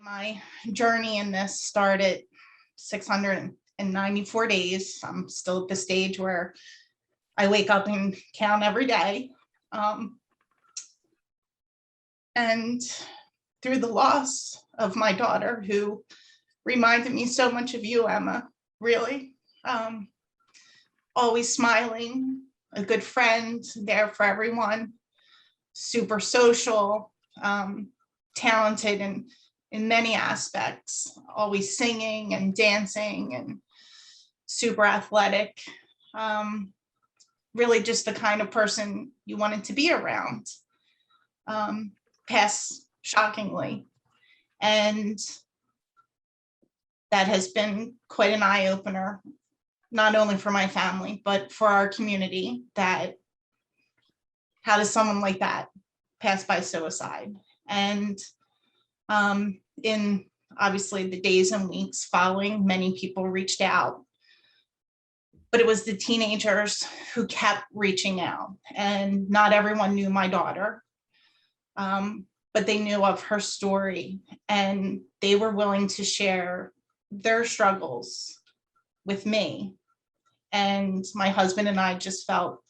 My journey in this started 694 days. I'm still at the stage where I wake up and count every day. And through the loss of my daughter, who reminded me so much of you, Emma, really, always smiling, a good friend, there for everyone, super social, talented in many aspects, always singing and dancing and super athletic. Really just the kind of person you wanted to be around. Passed shockingly. And that has been quite an eye-opener, not only for my family, but for our community, that how does someone like that pass by suicide? And in obviously the days and weeks following, many people reached out, but it was the teenagers who kept reaching out, and not everyone knew my daughter, but they knew of her story, and they were willing to share their struggles with me. And my husband and I just felt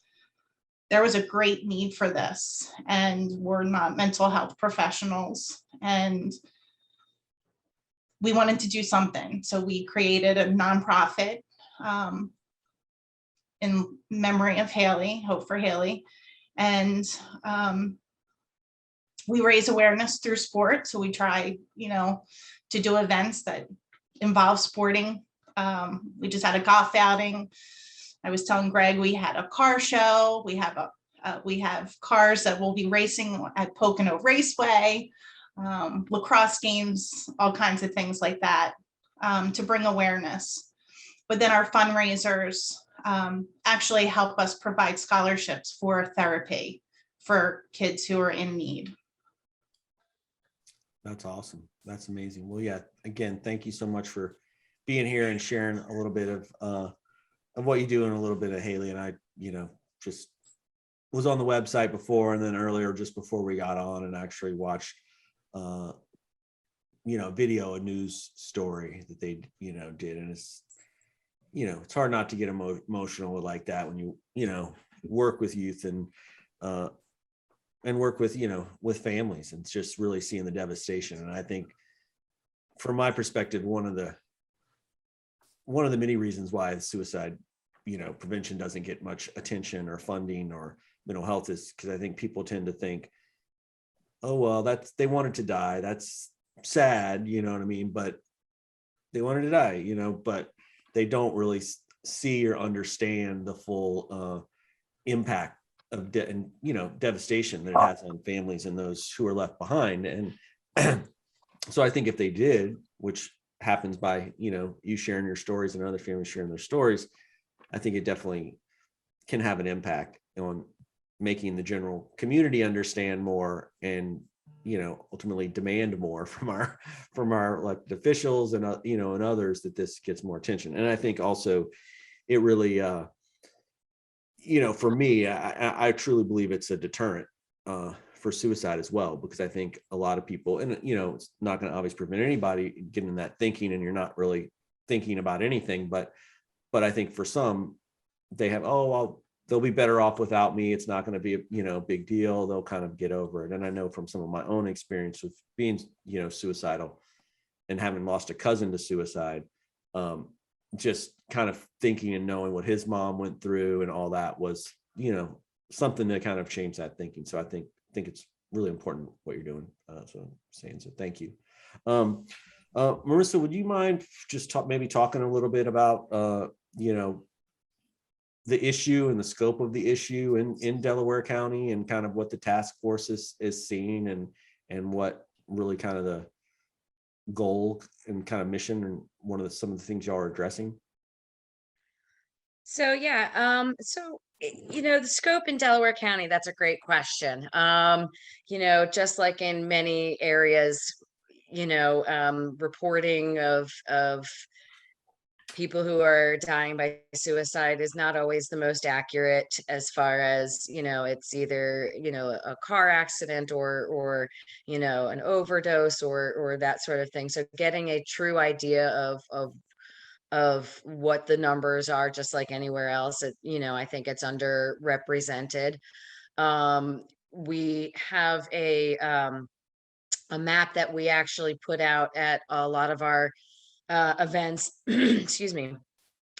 there was a great need for this, and we're not mental health professionals, and we wanted to do something. So we created a nonprofit in memory of Hallie, Hope for Hallie. And we raise awareness through sport. So we try, to do events that involve sporting. We just had a golf outing. I was telling Greg, we had a car show. We have cars that will be racing at Pocono Raceway, lacrosse games, all kinds of things like that, to bring awareness. But then our fundraisers actually help us provide scholarships for therapy for kids who are in need. That's awesome. That's amazing. Well, yeah, again, thank you so much for being here and sharing a little bit of what you do and a little bit of Hallie. And I, just was on the website before, and then earlier, just before we got on, and actually watched, video, a news story that they, did. And it's, it's hard not to get emotional like that when you work with youth and work with, with families, and just really seeing the devastation. And I think from my perspective, one of the many reasons why suicide, prevention doesn't get much attention or funding or mental health is because I think people tend to think, oh, well, they wanted to die. That's sad. You know what I mean? But they wanted to die, but they don't really see or understand the full impact of devastation that it has on families and those who are left behind. And so I think if they did, which happens by, you sharing your stories and other families sharing their stories, I think it definitely can have an impact on making the general community understand more and, ultimately demand more from our elected officials and, and others, that this gets more attention. And I think also it really, for me, I truly believe it's a deterrent for suicide as well, because I think a lot of people, and it's not going to always prevent anybody getting that thinking, and you're not really thinking about anything, but I think for some, they have, oh, well, they'll be better off without me. It's not going to be a big deal. They'll kind of get over it. And I know from some of my own experience with being suicidal and having lost a cousin to suicide, just kind of thinking and knowing what his mom went through and all that was, something that kind of changed that thinking. So I think it's really important what you're doing. So I'm saying, so thank you. Marisa, would you mind just talking a little bit about, the issue and the scope of the issue in Delaware County, and kind of what the task force is seeing, and what really kind of the goal and kind of mission, and some of the things y'all are addressing? So yeah, the scope in Delaware County, that's a great question. Just like in many areas, reporting of people who are dying by suicide is not always the most accurate, as far as, it's either, a car accident or, an overdose or that sort of thing. So getting a true idea of what the numbers are, just like anywhere else, I think it's underrepresented. We have a map that we actually put out at a lot of our events, excuse me,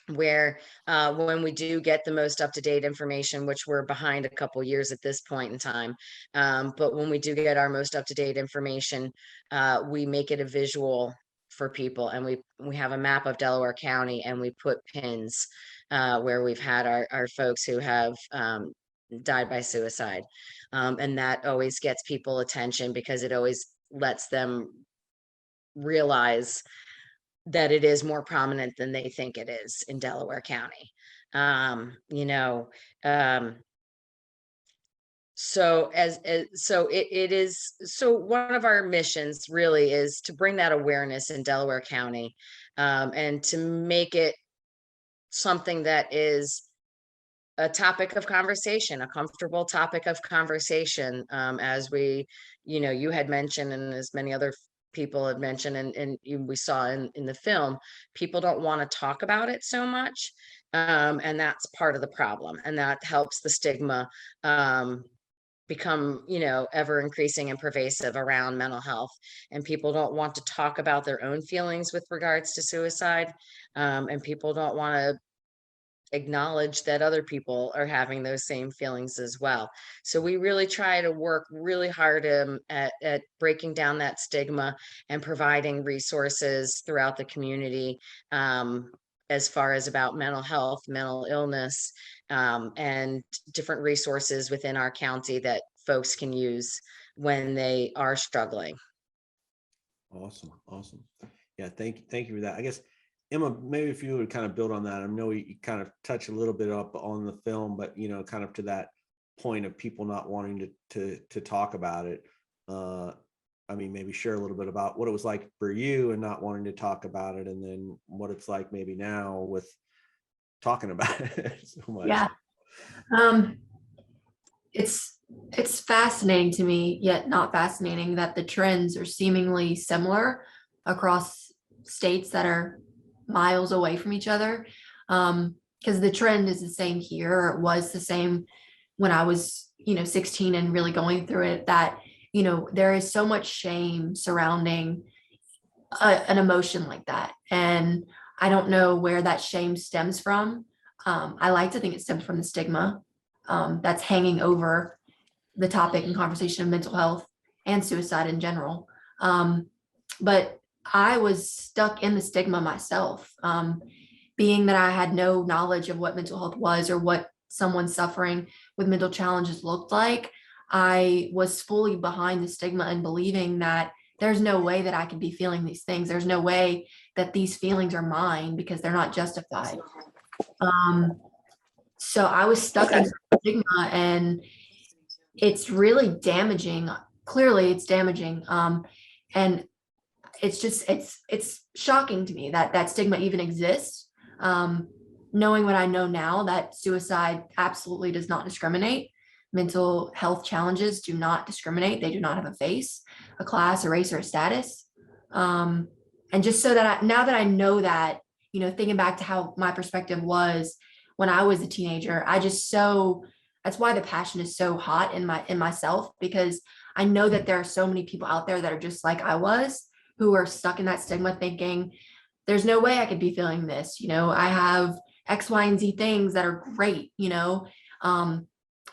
where when we do get the most up-to-date information, which we're behind a couple years at this point in time, but when we do get our most up-to-date information, we make it a visual for people, and we have a map of Delaware County, and we put pins where we've had our folks who have died by suicide, and that always gets people attention, because it always lets them realize that it is more prominent than they think it is in Delaware County. So it is, so one of our missions really is to bring that awareness in Delaware County, and to make it something that is a topic of conversation, a comfortable topic of conversation, as you had mentioned, and as many other people had mentioned, and we saw in the film, people don't want to talk about it so much, and that's part of the problem, and that helps the stigma become ever increasing and pervasive around mental health, and people don't want to talk about their own feelings with regards to suicide, and people don't want to acknowledge that other people are having those same feelings as well. So we really try to work really hard at breaking down that stigma and providing resources throughout the community, as far as about mental health, mental illness, and different resources within our county that folks can use when they are struggling. Awesome. Yeah, thank you for that. I guess, Emma, maybe if you would kind of build on that. I know you kind of touch a little bit up on the film, but kind of to that point of people not wanting to talk about it. Maybe share a little bit about what it was like for you and not wanting to talk about it, and then what it's like maybe now with talking about it so much. Yeah. It's fascinating to me, yet not fascinating, that the trends are seemingly similar across states that are miles away from each other. Because the trend is the same here, or it was the same when I was, 16 and really going through it, that, there is so much shame surrounding an emotion like that. And I don't know where that shame stems from. I like to think it stems from the stigma that's hanging over the topic and conversation of mental health and suicide in general. But I was stuck in the stigma myself, being that I had no knowledge of what mental health was or what someone suffering with mental challenges looked like. I was fully behind the stigma and believing that there's no way that I could be feeling these things. There's no way that these feelings are mine because they're not justified. So I was stuck in stigma, and it's really damaging. Clearly it's damaging. And it's shocking to me that that stigma even exists. Knowing what I know now, that suicide absolutely does not discriminate. Mental health challenges do not discriminate. They do not have a face, a class, a race, or a status. And just so that now that I know that, thinking back to how my perspective was when I was a teenager, that's why the passion is so hot in myself, because I know that there are so many people out there that are just like I was, who are stuck in that stigma, thinking there's no way I could be feeling this. I have X, Y, and Z things that are great,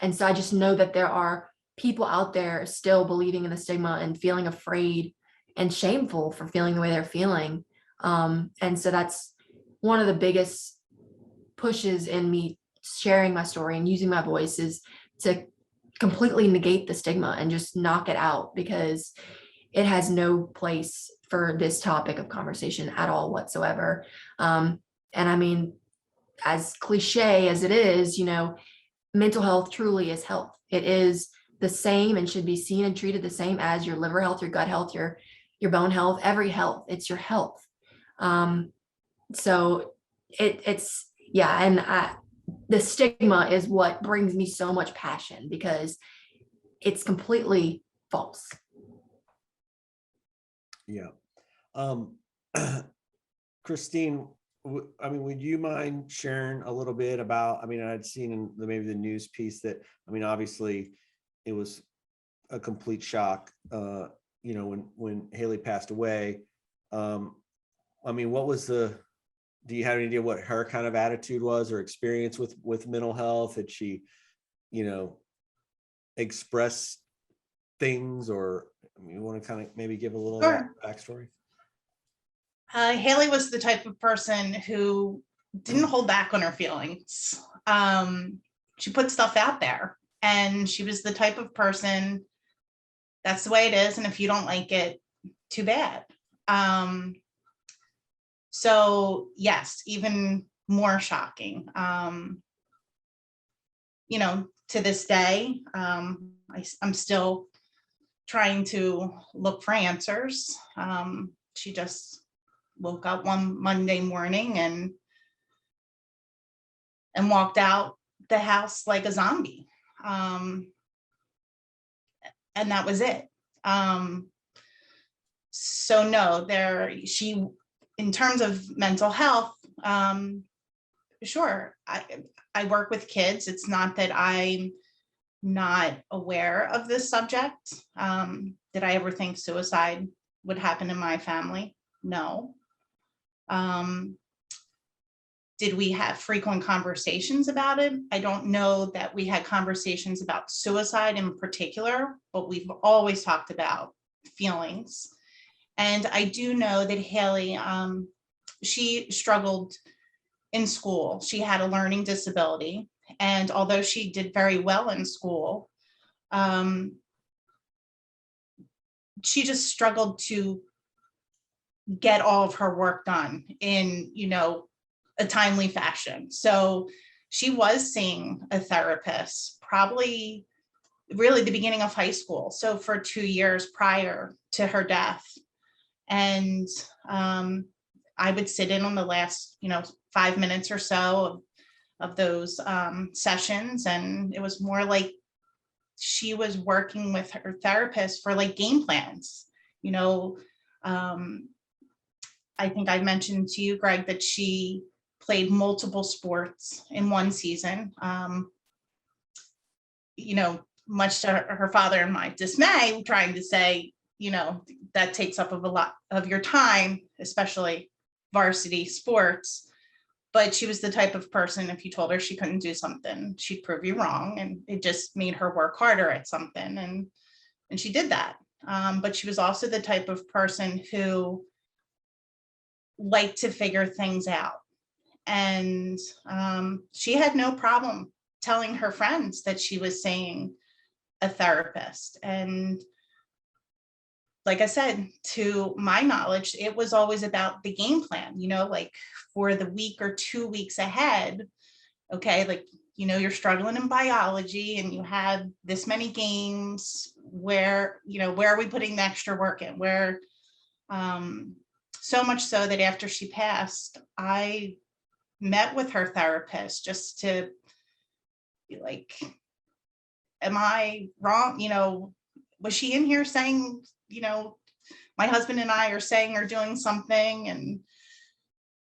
and so I just know that there are people out there still believing in the stigma and feeling afraid and shameful for feeling the way they're feeling. And so that's one of the biggest pushes in me sharing my story and using my voice, is to completely negate the stigma and just knock it out, because it has no place for this topic of conversation at all whatsoever. And I mean, as cliche as it is, mental health truly is health. It is the same and should be seen and treated the same as your liver health, your gut health, your bone health, every health. It's your health. So it's yeah, and the stigma is what brings me so much passion, because it's completely false. Yeah. Christine, I mean, would you mind sharing a little bit about, I mean, I'd seen in maybe the news piece that, I mean, obviously it was a complete shock, you know, when Hallie passed away. I mean, what was do you have any idea what her kind of attitude was or experience with mental health? Did she, you know, express things, or I mean, you want to kind of maybe give a little of that backstory? Hallie was the type of person who didn't hold back on her feelings. She put stuff out there, and she was the type of person, that's the way it is, and if you don't like it, too bad. So yes, even more shocking. You know, to this day, I'm still trying to look for answers. She just woke up one Monday morning and walked out the house like a zombie. And that was it. So no, she, in terms of mental health, sure, I work with kids. It's not that I'm not aware of this subject. Did I ever think suicide would happen in my family? No. Did we have frequent conversations about it? I don't know that we had conversations about suicide in particular, but we've always talked about feelings. And I do know that Hallie, she struggled in school. She had a learning disability. And although she did very well in school, she just struggled to get all of her work done in, you know, a timely fashion. So she was seeing a therapist probably really the beginning of high school. So for 2 years prior to her death. And I would sit in on the last, you know, 5 minutes or so of those sessions. And it was more like she was working with her therapist for like game plans. You know, I think I mentioned to you, Greg, that she played multiple sports in one season. You know, much to her father and my dismay, trying to say, you know, that takes up a lot of your time, especially varsity sports. But she was the type of person, if you told her she couldn't do something, she'd prove you wrong. And it just made her work harder at something. And she did that. But she was also the type of person who liked to figure things out. And she had no problem telling her friends that she was seeing a therapist. And like I said, to my knowledge, it was always about the game plan, you know, like for the week or 2 weeks ahead. Okay, like, you know, you're struggling in biology and you had this many games, where, you know, where are we putting the extra work in? Where, so much so that after she passed, I met with her therapist just to be like, am I wrong? You know, was she in here saying, you know, my husband and I are saying or doing something and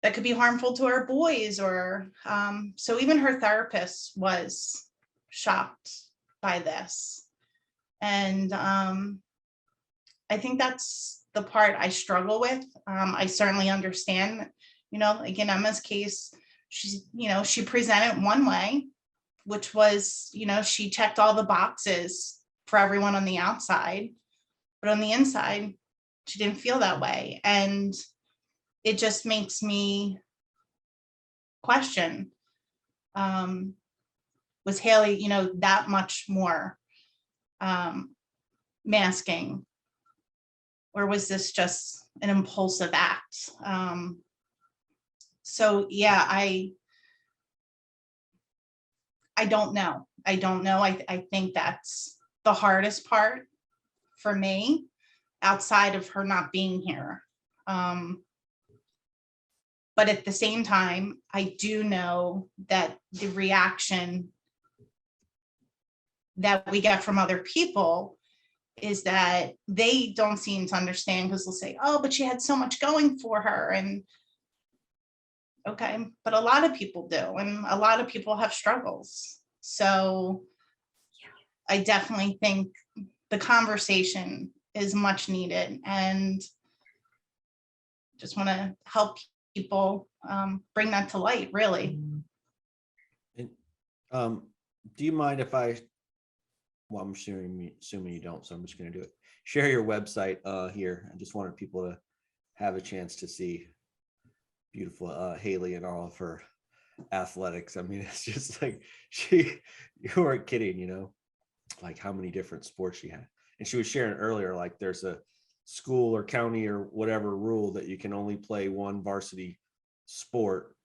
that could be harmful to our boys? Or so even her therapist was shocked by this. And I think that's the part I struggle with. I certainly understand, you know, like in Emma's case, she's, you know, she presented one way, which was, you know, she checked all the boxes for everyone on the outside, but on the inside, she didn't feel that way. And it just makes me question, was Hallie, you know, that much more masking, or was this just an impulsive act? So yeah, I don't know. I don't know. I think that's the hardest part for me, outside of her not being here. But at the same time, I do know that the reaction that we get from other people is that they don't seem to understand, because they'll say, oh, but she had so much going for her. And okay, but a lot of people do, and a lot of people have struggles. So I definitely think the conversation is much needed, and just want to help people bring that to light, really. And do you mind if well, I'm assuming you don't, so I'm just going to do it. Share your website here. I just wanted people to have a chance to see beautiful Hallie and all of her athletics. I mean, it's just like you weren't kidding, you know, like how many different sports she had. And she was sharing earlier, like there's a school or county or whatever rule that you can only play one varsity sport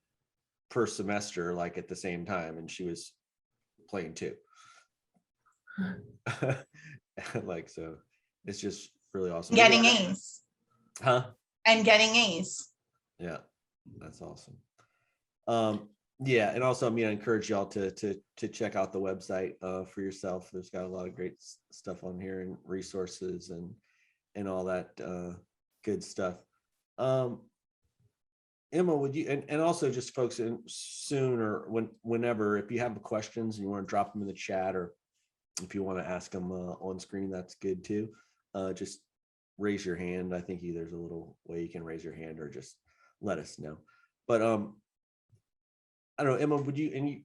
per semester, like at the same time. And she was playing two. Like, so it's just really awesome. Getting A's. Huh? And getting A's. Yeah, that's awesome. Yeah, and also, I mean, I encourage y'all to check out the website for yourself. There's got a lot of great stuff on here, and resources and all that good stuff. Emma, would you, and also just folks in soon or whenever, if you have questions and you want to drop them in the chat, or if you want to ask them on screen, that's good too. Just raise your hand. I think there's a little way you can raise your hand, or just let us know. But I don't know, Emma, would you, and you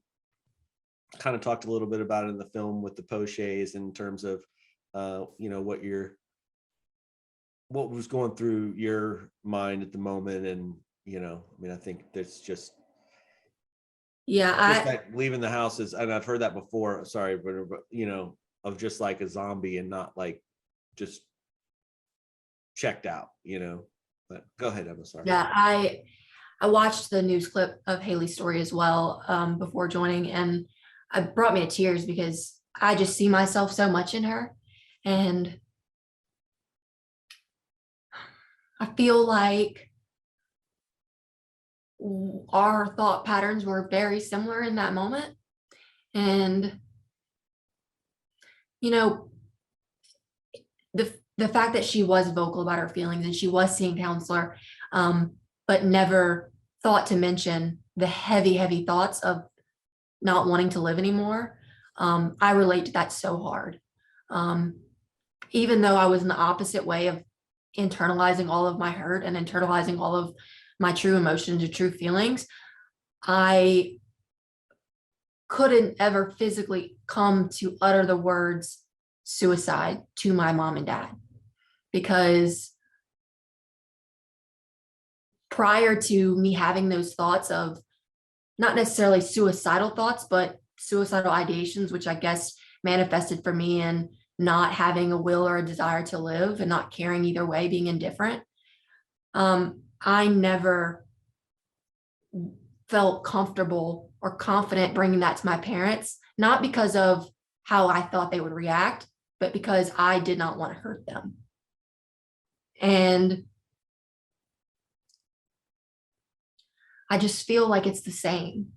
kind of talked a little bit about it in the film with the Pochets in terms of, you know, what was going through your mind at the moment. And, you know, I mean, I think that's just that leaving the house is, and I've heard that before, sorry, but you know, of just like a zombie and not like just checked out, you know. But go ahead, Emma, sorry. Yeah, I watched the news clip of Hallie's story as well before joining, and it brought me to tears because I just see myself so much in her. And I feel like our thought patterns were very similar in that moment. And, you know, the fact that she was vocal about her feelings and she was seeing counselor, but never thought to mention the heavy thoughts of not wanting to live anymore. I relate to that so hard. Even though I was in the opposite way of internalizing all of my hurt and internalizing all of my true emotions or true feelings, I couldn't ever physically come to utter the words suicide to my mom and dad, because prior to me having those thoughts of not necessarily suicidal thoughts, but suicidal ideations, which I guess manifested for me in not having a will or a desire to live and not caring either way, being indifferent. I never felt comfortable or confident bringing that to my parents, not because of how I thought they would react, but because I did not want to hurt them. And I just feel like it's the same.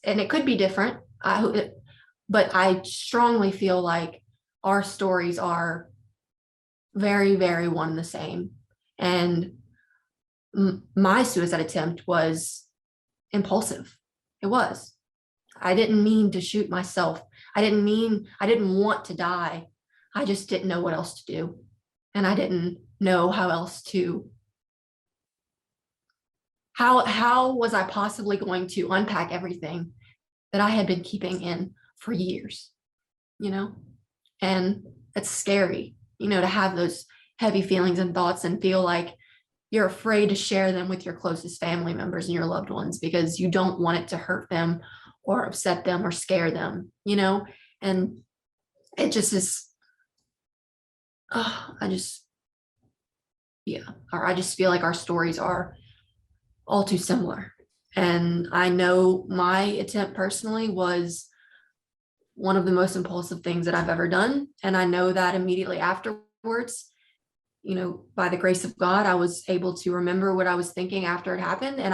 And it could be different, but I strongly feel like our stories are very, very one and the same. And my suicide attempt was impulsive. It was. I didn't mean to shoot myself. I didn't want to die. I just didn't know what else to do. And I didn't know how else to, how was I possibly going to unpack everything that I had been keeping in for years, you know? And it's scary, you know, to have those heavy feelings and thoughts and feel like you're afraid to share them with your closest family members and your loved ones because you don't want it to hurt them or upset them or scare them, you know? And it just is, I just feel like our stories are all too similar. And I know my attempt personally was one of the most impulsive things that I've ever done. And I know that immediately afterwards, you know, by the grace of God, I was able to remember what I was thinking after it happened. And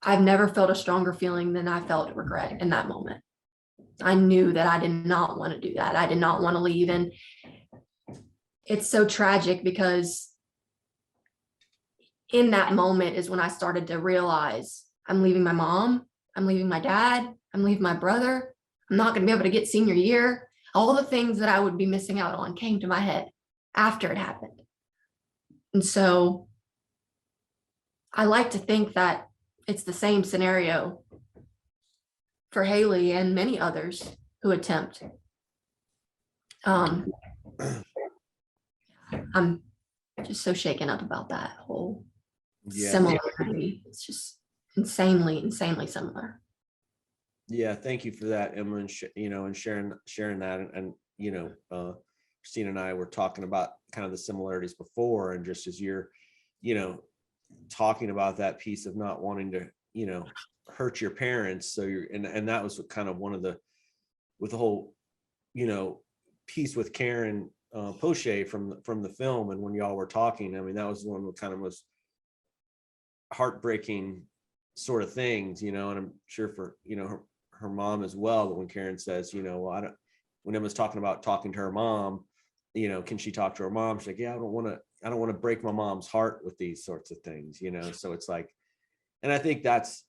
I've never felt a stronger feeling than I felt regret in that moment. I knew that I did not want to do that. I did not want to leave. And it's so tragic because in that moment is when I started to realize I'm leaving my mom, I'm leaving my dad, I'm leaving my brother. I'm not going to be able to get senior year. All the things that I would be missing out on came to my head after it happened. And so I like to think that it's the same scenario for Hallie and many others who attempt. I'm just so shaken up about that whole similarity. It's just insanely similar. Yeah, thank you for that, Emma, and and sharing that, and Christina and I were talking about kind of the similarities before, and just as you're, talking about that piece of not wanting to, hurt your parents. So and that was kind of one of with the whole, piece with Karen Poche from the film, and when y'all were talking, I mean, that was one of the kind of most heartbreaking sort of things, and I'm sure for her mom as well. But when Karen says, well, when Emma's talking about talking to her mom, can she talk to her mom? She's like, yeah, I don't want to break my mom's heart with these sorts of things, so it's like, and I think that's,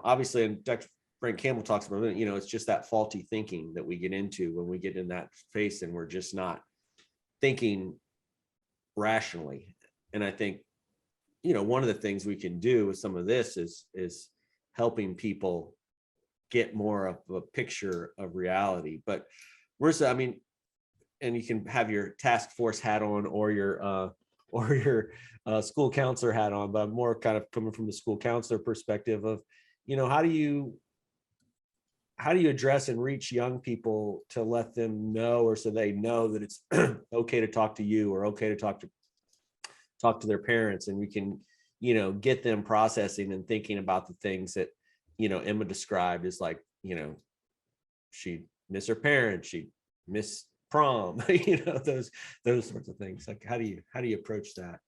obviously, and Dr. Frank Campbell talks about it, it's just that faulty thinking that we get into when we get in that space and we're just not thinking rationally. And I think, one of the things we can do with some of this is helping people get more of a picture of reality. But Marisa, I mean, and you can have your task force hat on or your school counselor hat on, but I'm more kind of coming from the school counselor perspective of, how do you address and reach young people to let them know, or so they know that it's okay to talk to you, or okay to talk to their parents, and we can, get them processing and thinking about the things that, Emma described as like, she miss her parents, she miss prom, those sorts of things. Like, how do you approach that?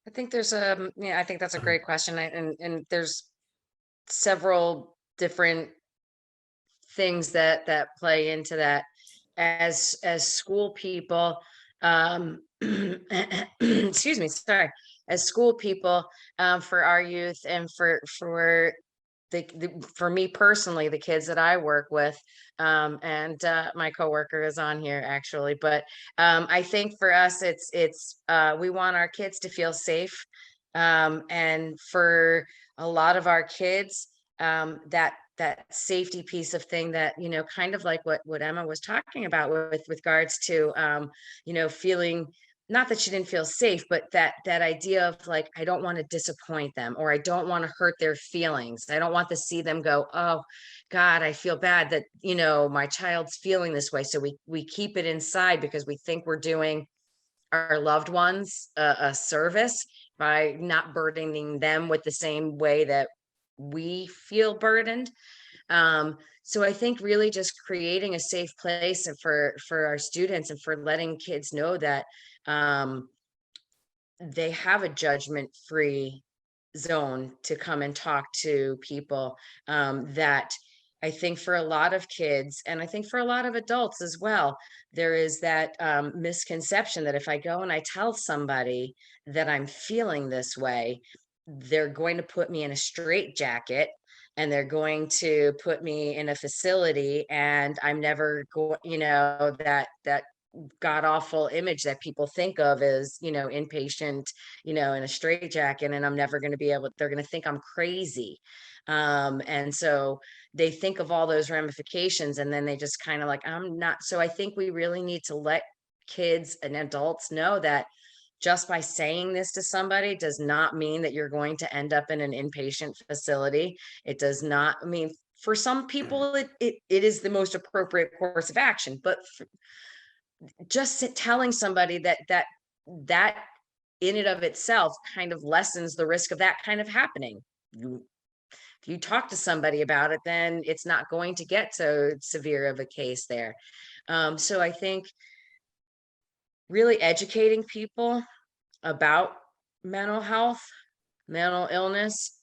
I think I think that's a great question. And there's several different things that play into that as school people. Excuse me, sorry. As school people, for our youth, and for for me personally, the kids that I work with, and my coworker is on here actually, but I think for us, it's we want our kids to feel safe, and for a lot of our kids, that safety piece of thing, that kind of like what Emma was talking about with regards to feeling, not that she didn't feel safe, but that idea of like, I don't want to disappoint them, or I don't want to hurt their feelings. I don't want to see them go, oh God, I feel bad that my child's feeling this way. So we keep it inside because we think we're doing our loved ones a service by not burdening them with the same way that we feel burdened. So I think really just creating a safe place for our students, and for letting kids know that they have a judgment-free zone to come and talk to people, that I think for a lot of kids, and I think for a lot of adults as well, there is that misconception that if I go and I tell somebody that I'm feeling this way, they're going to put me in a straitjacket, and they're going to put me in a facility, and I'm never going, that god awful image that people think of as, inpatient, in a straitjacket, and I'm never going to be able, they're going to think I'm crazy. And so they think of all those ramifications, and then they just kind of like, I'm not. So I think we really need to let kids and adults know that just by saying this to somebody does not mean that you're going to end up in an inpatient facility. It does not, I mean, for some people, it is the most appropriate course of action, but just telling somebody that in and of itself kind of lessens the risk of that kind of happening. If you talk to somebody about it, then it's not going to get so severe of a case there. So I think really educating people about mental health, mental illness,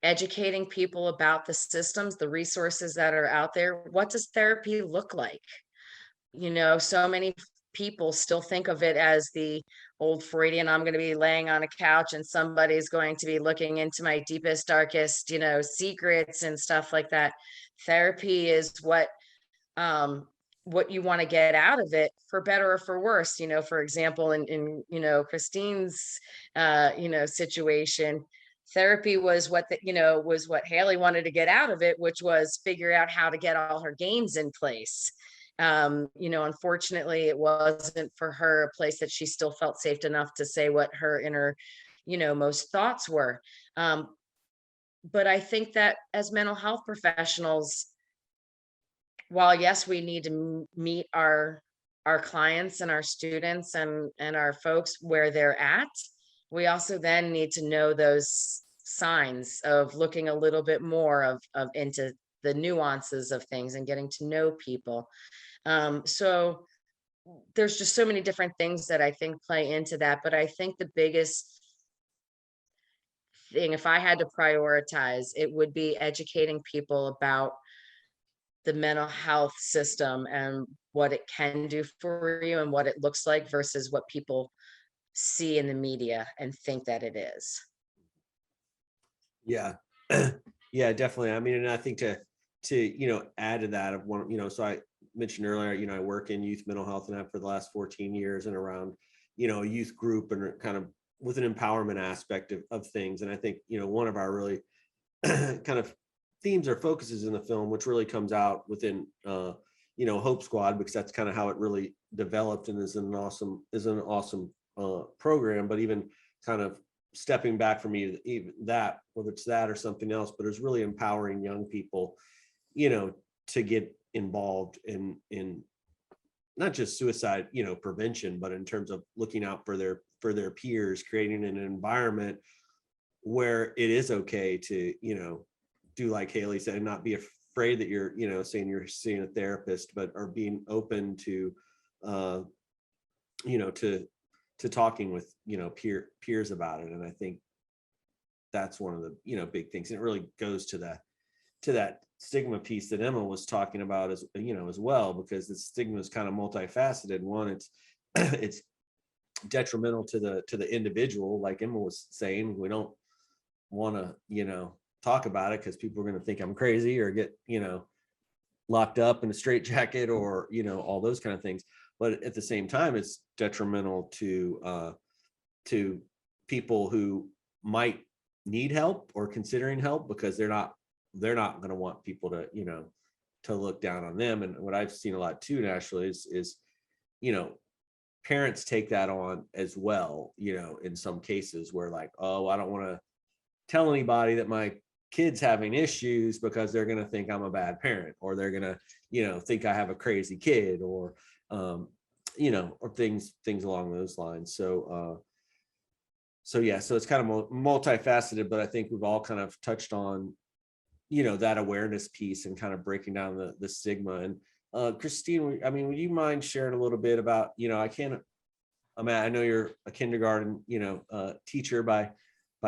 educating people about the systems, the resources that are out there. What does therapy look like? So many people still think of it as the old Freudian, I'm going to be laying on a couch and somebody's going to be looking into my deepest, darkest, secrets and stuff like that. Therapy is what you want to get out of it, for better or for worse. For example, in Christine's situation, therapy was what Hallie wanted to get out of it, which was figure out how to get all her games in place. Unfortunately, it wasn't for her a place that she still felt safe enough to say what her inner, most thoughts were. But I think that as mental health professionals, while yes, we need to meet our clients and our students and our folks where they're at, we also then need to know those signs of looking a little bit more of into the nuances of things and getting to know people. So there's just so many different things that I think play into that. But I think the biggest thing, if I had to prioritize, it would be educating people about the mental health system and what it can do for you and what it looks like versus what people see in the media and think that it is. Yeah. Yeah, definitely. I mean, and I think to add to that of one, so I mentioned earlier, I work in youth mental health and have for the last 14 years and around, a youth group and kind of with an empowerment aspect of things. And I think, one of our really kind of themes or focuses in the film, which really comes out within, Hope Squad, because that's kind of how it really developed and is an awesome program. But even kind of stepping back from even that, whether it's that or something else, but it's really empowering young people, to get involved in not just suicide, prevention, but in terms of looking out for their peers, creating an environment where it is okay to, do like Hallie said, and not be afraid that you're, saying you're seeing a therapist, but are being open to, to talking with, peers about it. And I think that's one of the, big things. And it really goes to that stigma piece that Emma was talking about as well, because the stigma is kind of multifaceted. One, it's detrimental to the individual, like Emma was saying. We don't want to, talk about it because people are going to think I'm crazy or get, locked up in a straitjacket or, all those kind of things. But at the same time, it's detrimental to people who might need help or considering help, because they're not going to want people to, to look down on them. And what I've seen a lot too, naturally, is parents take that on as well, in some cases where like, oh, I don't want to tell anybody that my kid's having issues because they're going to think I'm a bad parent, or they're going to, think I have a crazy kid, or, or things along those lines. So yeah, so it's kind of multifaceted, but I think we've all kind of touched on, that awareness piece and kind of breaking down the stigma. And Christine, I mean, would you mind sharing a little bit about, I know you're a kindergarten, teacher by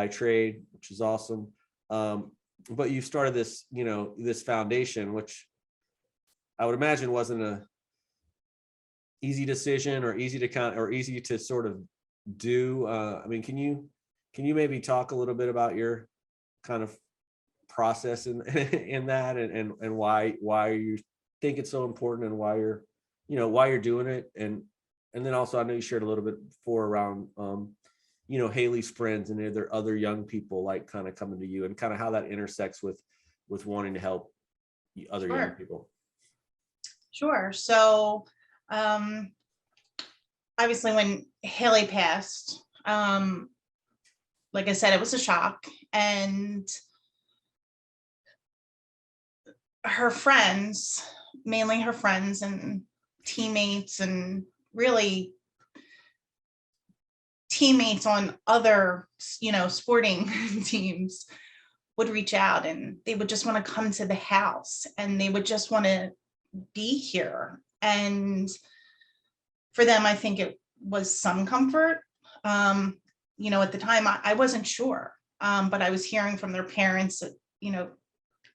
trade, which is awesome. But you started this, this foundation, which I would imagine wasn't a easy decision or easy to sort of do. I mean, can you maybe talk a little bit about your kind of process in that and why you think it's so important and why you're doing it, and then also I know you shared a little bit before around Hallie's friends and are there other young people like kind of coming to you, and kind of how that intersects with wanting to help other young people. Sure. So obviously when Hallie passed, like I said, it was a shock, and her friends, mainly her friends and teammates, and really teammates on other, sporting teams would reach out, and they would just want to come to the house, and they would just want to be here. And for them, I think it was some comfort. You know, at the time I wasn't sure, but I was hearing from their parents that, you know,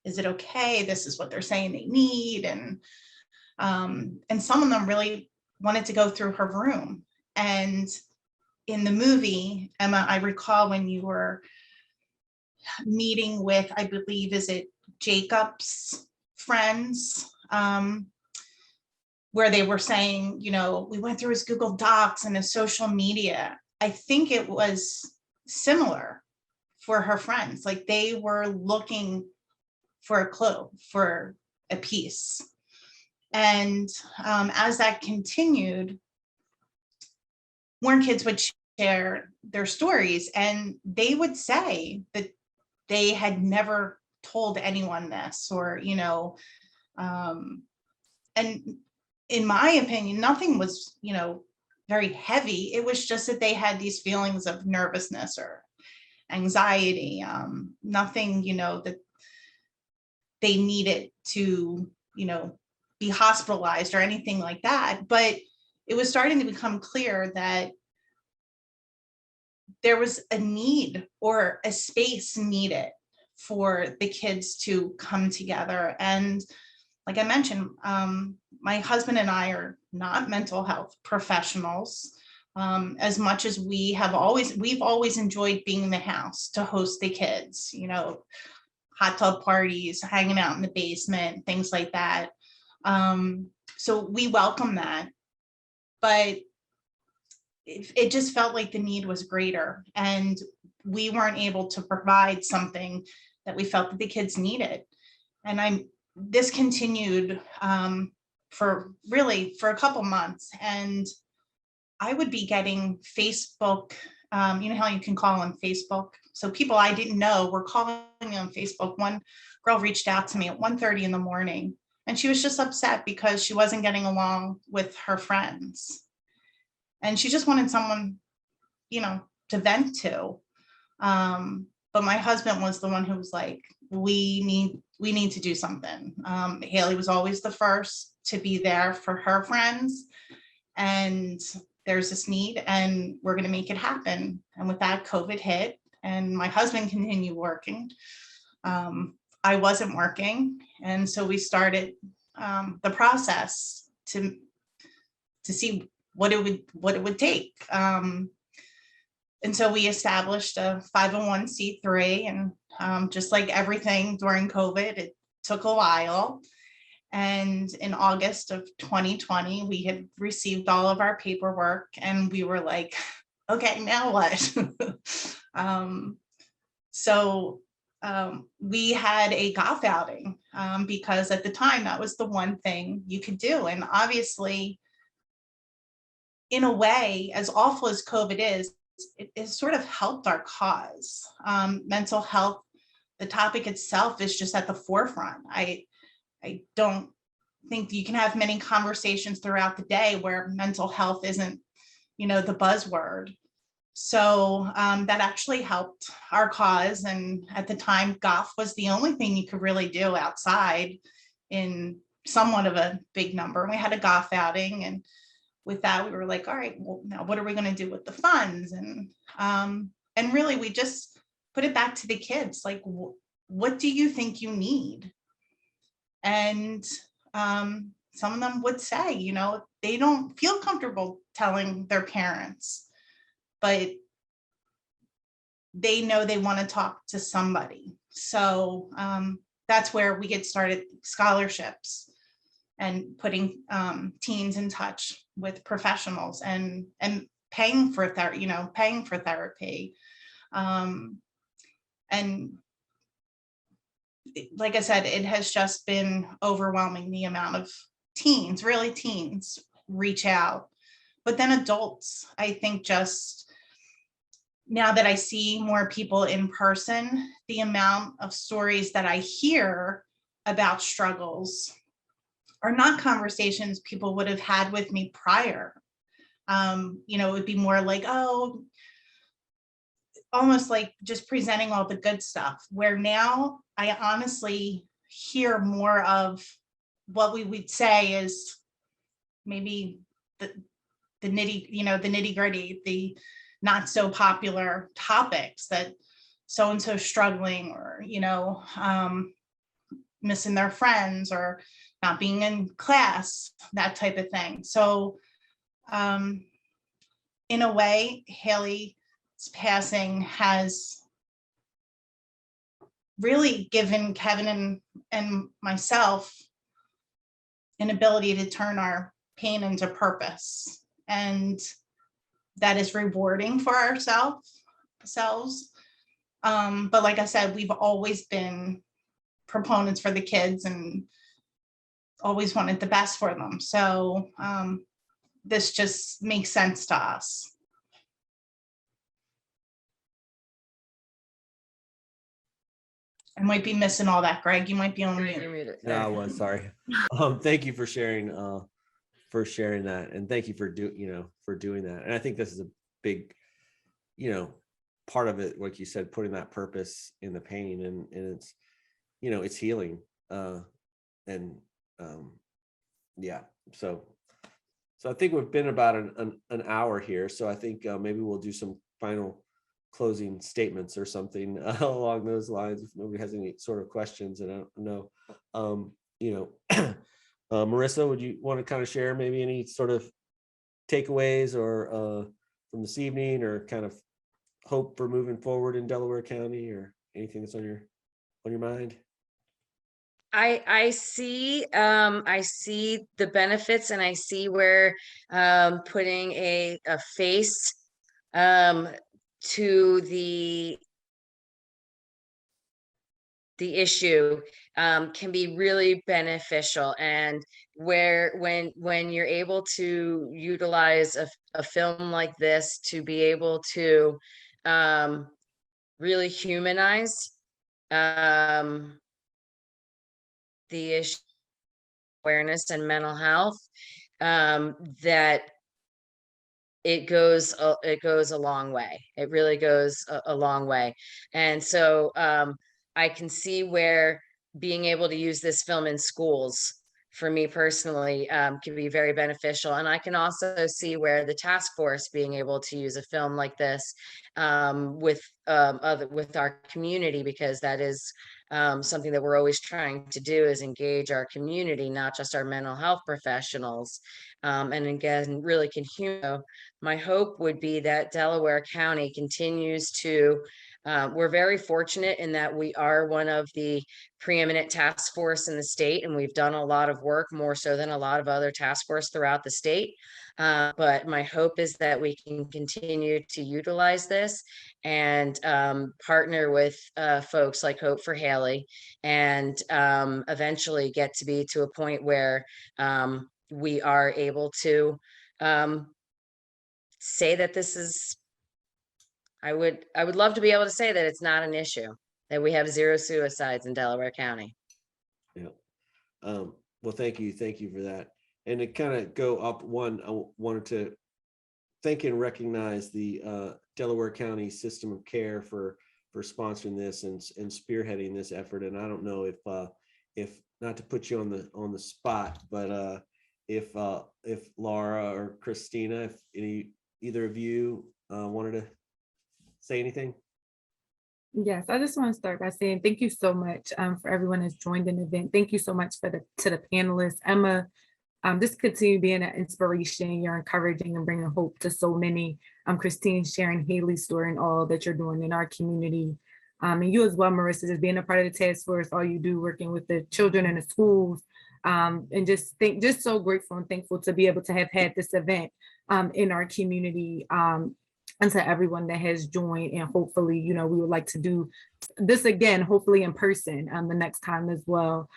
is it okay? This is what they're saying they need. And some of them really wanted to go through her room. And in the movie, Emma, I recall when you were meeting with, I believe, is it Jacob's friends, where they were saying, you know, we went through his Google Docs and his social media. I think it was similar for her friends. Like they were looking for a clue, for a piece. And as that continued, more kids would share their stories, and they would say that they had never told anyone this, or, you know, and in my opinion, nothing was, you know, very heavy. It was just that they had these feelings of nervousness or anxiety, nothing, you know, that they needed to, you know, be hospitalized or anything like that. But it was starting to become clear that there was a need or a space needed for the kids to come together. And like I mentioned, my husband and I are not mental health professionals. As much as we've always enjoyed being in the house to host the kids, you know, hot tub parties, hanging out in the basement, things like that. So we welcome that, but it just felt like the need was greater, and we weren't able to provide something that we felt that the kids needed. And this continued for a couple months, and I would be getting Facebook, you know how you can call on Facebook. So people I didn't know were calling me on Facebook. One girl reached out to me at 1:30 in the morning, and she was just upset because she wasn't getting along with her friends. And she just wanted someone, you know, to vent to. But my husband was the one who was like, we need to do something. Hallie was always the first to be there for her friends. And there's this need, and we're going to make it happen. And with that, COVID hit, and my husband continued working. I wasn't working. And so we started the process to see what it would take. And so we established a 501c3, and just like everything during COVID, it took a while. And in August of 2020, we had received all of our paperwork, and we were like, okay, now what? So we had a golf outing because at the time that was the one thing you could do. And obviously, in a way, as awful as COVID is, it has sort of helped our cause. Mental health, the topic itself is just at the forefront. I don't think you can have many conversations throughout the day where mental health isn't, you know, the buzzword. So that actually helped our cause. And at the time, golf was the only thing you could really do outside in somewhat of a big number. And we had a golf outing, and with that, we were like, all right, well, now what are we going to do with the funds? And really, we just put it back to the kids. Like, what do you think you need? And some of them would say, you know, they don't feel comfortable telling their parents, but they know they want to talk to somebody. So that's where we get started, scholarships and putting teens in touch with professionals and paying for therapy. And like I said, it has just been overwhelming, the amount of teens reach out. But then adults, I think, just now that I see more people in person, the amount of stories that I hear about struggles are not conversations people would have had with me prior. You know, it would be more like, oh, almost like just presenting all the good stuff, where now I honestly hear more of what we would say is maybe the nitty gritty, the not so popular topics that so-and-so struggling, or, missing their friends, or not being in class, that type of thing. So in a way, Hallie's passing has really given Kevin and myself an ability to turn our pain into purpose. And that is rewarding for ourselves. But like I said, we've always been proponents for the kids and always wanted the best for them. So this just makes sense to us. I might be missing all that, Greg. You might be on You're mute. muted. No, I was sorry. Thank you for sharing that, and thank you for doing that. And I think this is a big, part of it, like you said, putting that purpose in the pain, and it's, it's healing. Yeah. So I think we've been about an hour here. So I think maybe we'll do some final closing statements or something along those lines, if nobody has any sort of questions. And I don't know, Marisa, would you want to kind of share maybe any sort of takeaways or from this evening, or kind of hope for moving forward in Delaware County, or anything that's on your mind? I see the benefits, and I see where putting a face to the issue can be really beneficial, and when you're able to utilize a film like this to be able to really humanize the issue, awareness and mental health, that it goes a long way. It really goes a long way. And so I can see where being able to use this film in schools, for me personally, can be very beneficial. And I can also see where the task force being able to use a film like this with our community, because that is something that we're always trying to do, is engage our community, not just our mental health professionals. And again, really can humor. My hope would be that Delaware County continues to, we're very fortunate in that we are one of the preeminent task force in the state, and we've done a lot of work, more so than a lot of other task force throughout the state. But my hope is that we can continue to utilize this and partner with folks like Hope for Hallie, and eventually get to be to a point where we are able to say that this is, I would love to be able to say that it's not an issue, that we have 0 suicides in Delaware County. Yeah. Well, thank you for that. And to kind of go up one, I wanted to thank and recognize the Delaware County System of Care for sponsoring this and spearheading this effort. And I don't know if not to put you on the spot, but if Laura or Christina, if either of you wanted to say anything. Yes, I just want to start by saying thank you so much for everyone that's joined in the event. Thank you so much to the panelists. Emma, this continue being an inspiration. You're encouraging and bringing hope to so many. Christine sharing Hallie's story and all that you're doing in our community. And you as well, Marisa, just being a part of the task force, all you do working with the children in the schools. And just so grateful and thankful to be able to have had this event in our community. And to everyone that has joined, and hopefully, we would like to do this again, hopefully in person the next time as well.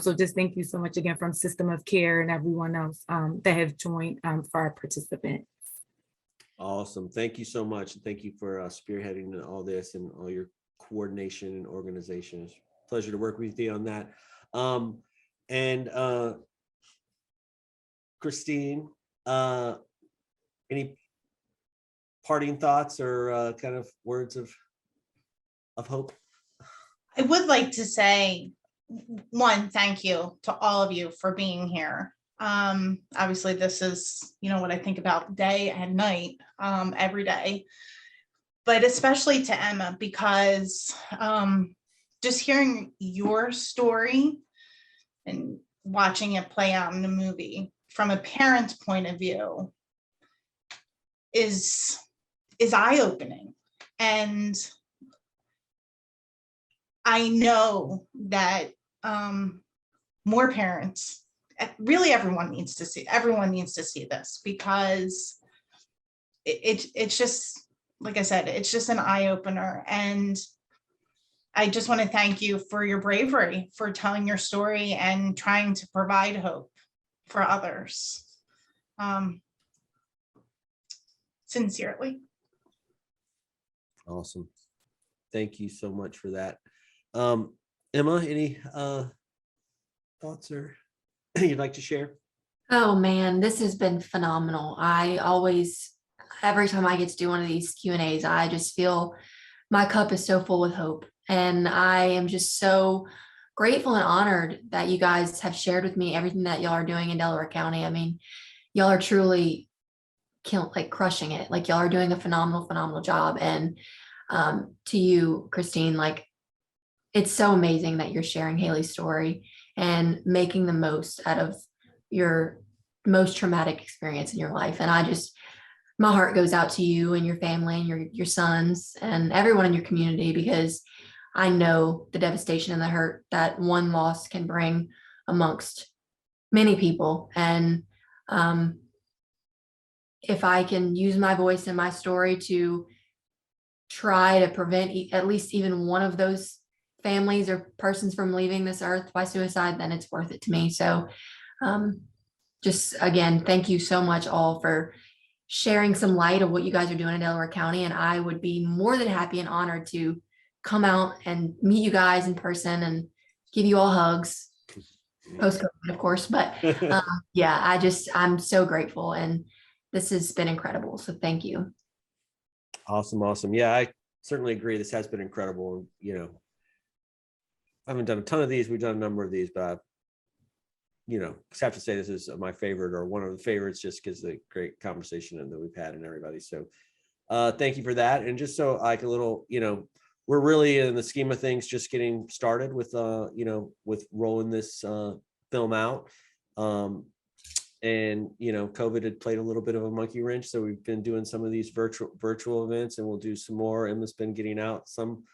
So just thank you so much again from System of Care and everyone else that have joined for our participants. Awesome. Thank you so much. And thank you for spearheading all this and all your coordination and organization. It's a pleasure to work with you on that. And Christine, any parting thoughts or kind of words of hope? I would like to say, one, thank you to all of you for being here. Obviously this is, what I think about day and night, every day, but especially to Emma, because just hearing your story and watching it play out in the movie from a parent's point of view is eye-opening. And I know that more parents, really everyone needs to see this, because it's just, like I said, it's just an eye-opener. And I just want to thank you for your bravery, for telling your story and trying to provide hope for others. Sincerely. Awesome. Thank you so much for that. Emma, any thoughts or you'd like to share? Oh man, this has been phenomenal. Every time I get to do one of these Q&As, I just feel my cup is so full with hope. And I am just so grateful and honored that you guys have shared with me everything that y'all are doing in Delaware County. I mean, y'all are truly crushing it. Like, y'all are doing a phenomenal job. And to you, Christine, like, it's so amazing that you're sharing Hallie's story and making the most out of your most traumatic experience in your life. And my heart goes out to you and your family and your sons and everyone in your community, because I know the devastation and the hurt that one loss can bring amongst many people. And if I can use my voice and my story to try to prevent at least even one of those families or persons from leaving this earth by suicide, then it's worth it to me. So just again, thank you so much all for sharing some light of what you guys are doing in Delaware County. And I would be more than happy and honored to come out and meet you guys in person and give you all hugs, post-COVID, of course. But yeah, I'm so grateful, and this has been incredible. So thank you. Awesome. Yeah, I certainly agree. This has been incredible. I haven't done a ton of these. We've done a number of these, but I just have to say this is my favorite, or one of the favorites, just because of the great conversation that we've had and everybody. So thank you for that. And just so like a little, we're really in the scheme of things just getting started with, with rolling this film out. And COVID had played a little bit of a monkey wrench, so we've been doing some of these virtual events, and we'll do some more. Emma's been getting out some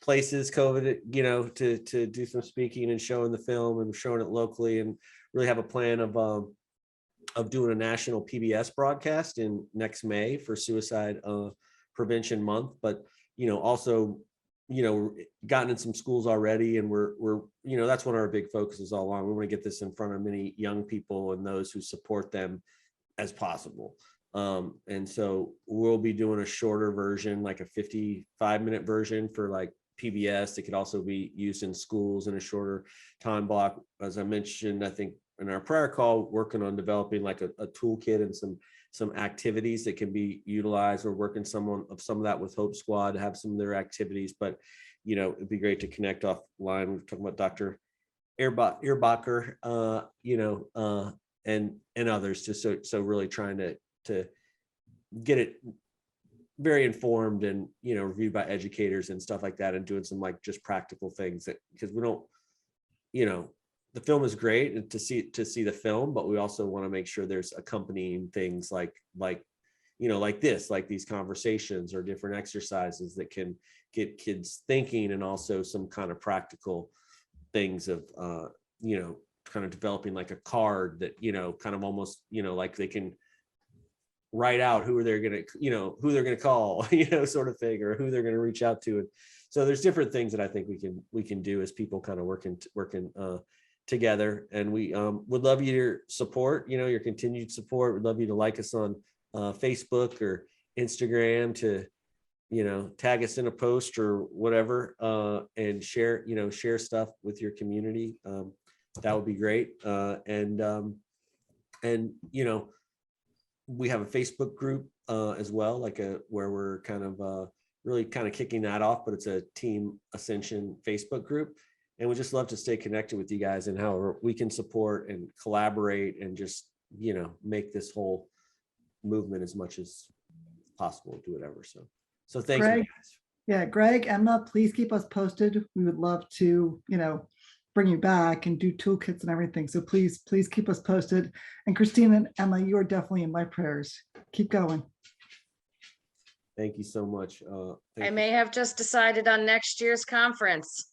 places, COVID, to do some speaking and showing the film and showing it locally, and really have a plan of doing a national PBS broadcast in next May for Suicide Prevention Month. But also gotten in some schools already, and we're that's one of our big focuses all along. We want to get this in front of many young people and those who support them as possible. And so we'll be doing a shorter version, like a 55-minute version for like PBS. It could also be used in schools in a shorter time block. As I mentioned, I think in our prior call, working on developing like a toolkit and some activities that can be utilized. We're working some of that with Hope Squad to have some of their activities, but it'd be great to connect offline. We're talking about Dr. Ehrbacher, and others, just so really trying to get it very informed and reviewed by educators and stuff like that, and doing some like just practical things that, because we don't, the film is great and to see the film, but we also want to make sure there's accompanying things like this, like these conversations or different exercises that can get kids thinking, and also some kind of practical things of kind of developing like a card that kind of almost like they can write out who they're going to call, sort of thing, or who they're going to reach out to. And so there's different things that I think we can do as people kind of working together. And we would love your support, your continued support. We'd love you to like us on Facebook or Instagram, to tag us in a post or whatever, and share stuff with your community. That would be great. And we have a Facebook group as well, where we're kind of really kind of kicking that off, but it's a Team Ascension Facebook group. And we just love to stay connected with you guys and how we can support and collaborate and just, you know, make this whole movement as much as possible, do whatever. So thank you Greg? guys. Yeah, Greg, Emma, please keep us posted. We would love to, bring you back and do toolkits and everything. So please keep us posted. And Christine and Emma, you are definitely in my prayers. Keep going. Thank you so much. I may have just decided on next year's conference.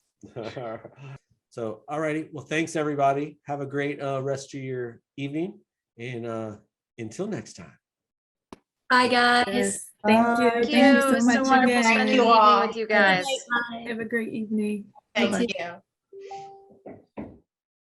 So, all righty. Well, thanks everybody. Have a great rest of your evening. And until next time. Bye, guys. Yes. Bye. Thank you. Thank you. so It was much so wonderful again. spending you the all. evening with you guys. Bye. Have a great evening. Thank Bye-bye. you.